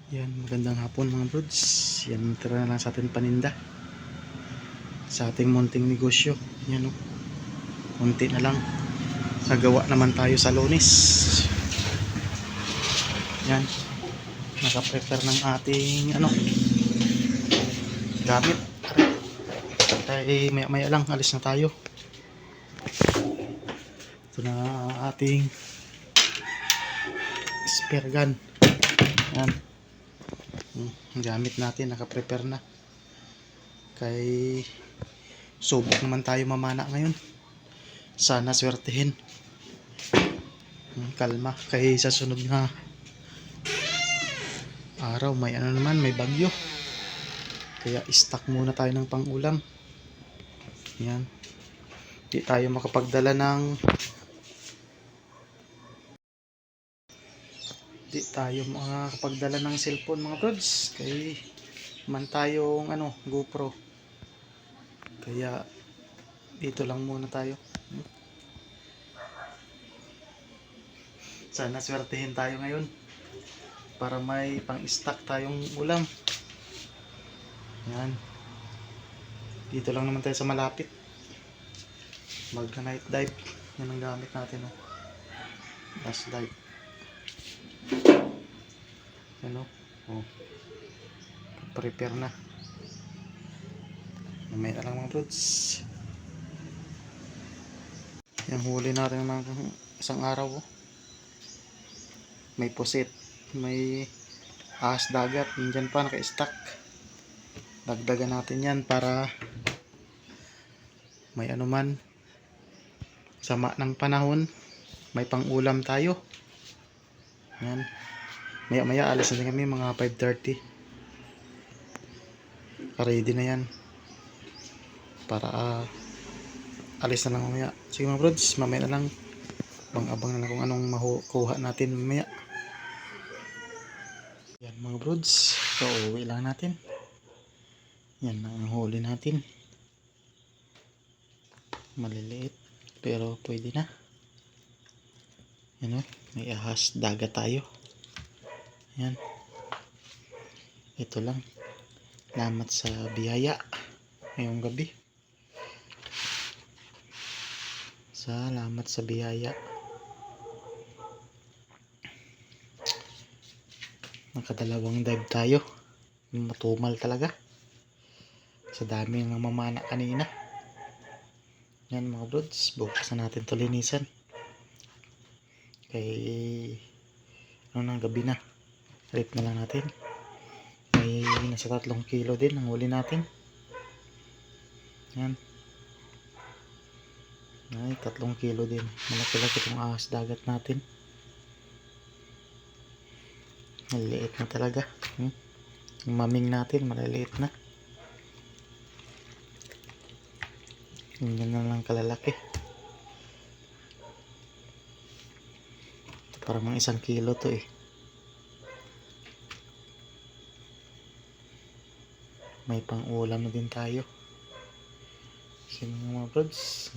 Yan, magandang hapon mga brods. Yan, tira na lang sa ating paninda sa ating munting negosyo. Yan o, kunti na lang. Nagawa naman tayo sa Lunes. Yan, nakaprepare ng ating gamit. Ay maya maya lang, alis na tayo. Ito na ating spare gun. Yan, ang gamit natin nakaprepare na. Kay subok naman tayo mamana ngayon. Sana swertihin. Kalma kay sa sunod na araw may may bagyo. Kaya stock muna tayo ng pang-ulam. Yan. Di tayo makapagdala ng cellphone mga brods. Kay man tayong GoPro. Kaya dito lang muna tayo. Sana swertihin tayo ngayon para may pang-stock tayong ulam. Yan. Dito lang naman tayo sa malapit. Mag-night dive. Yan ang gamit natin. Last dive. Ano? Oh. Prepare na. Mamaya na lang mga brods. Yung huli natin ng isang araw. May pusit, may ahas dagat, nandyan pa naka-stack. Dagdagan natin yan para may sama ng panahon, may pang-ulam tayo. Yan. Maya maya alis na kami mga 5:30. Ready na yan para alis na lang mamaya. Sige mga brods, mamaya na lang abang na lang kung anong makuha natin mamaya. Yan mga brods, so uwi lang natin. Yan ang huli natin. Maliliit pero pwede na. Yan may ahas dagat tayo. Yan. Ito lang. Salamat sa biyaya ngayong gabi. Salamat sa biyaya. Nakadalawang dive tayo. Matumal talaga. Sa dami ng mamana kanina. Yan mga brods. Bukas na natin ito linisan. Kay gabi na. Rip na lang natin. May nasa 3 kilo din ang huli natin. Yan. Ay, 3 kilo din. Malaki-laki itong ahas dagat natin. Maliliit na talaga. Yung maming natin, maliliit na. Ganyan na lang kalalaki. Parang mga 1 kilo to eh. May pang-ulam na din tayo. Sino mga brods?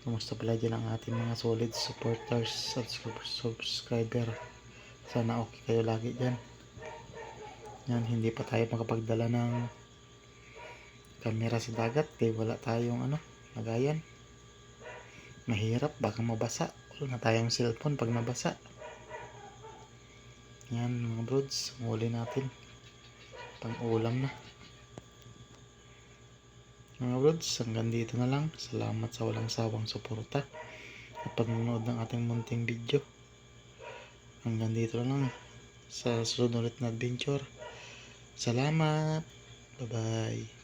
Kumusta pala dyan ang ating mga solid supporters at subscriber? Sana okay kayo lagi dyan. Yan, hindi pa tayo makapagdala ng camera sa dagat kaya wala tayong lagayan. Mahirap, baka mabasa. Wala na tayong cellphone pag nabasa. Yan mga brods, huli natin. Pang-ulam na. Mga brods, hanggang dito na lang. Salamat sa walang sawang suporta at panonood ng ating munting video. Hanggang dito na lang sa susunod na adventure. Salamat. Bye bye.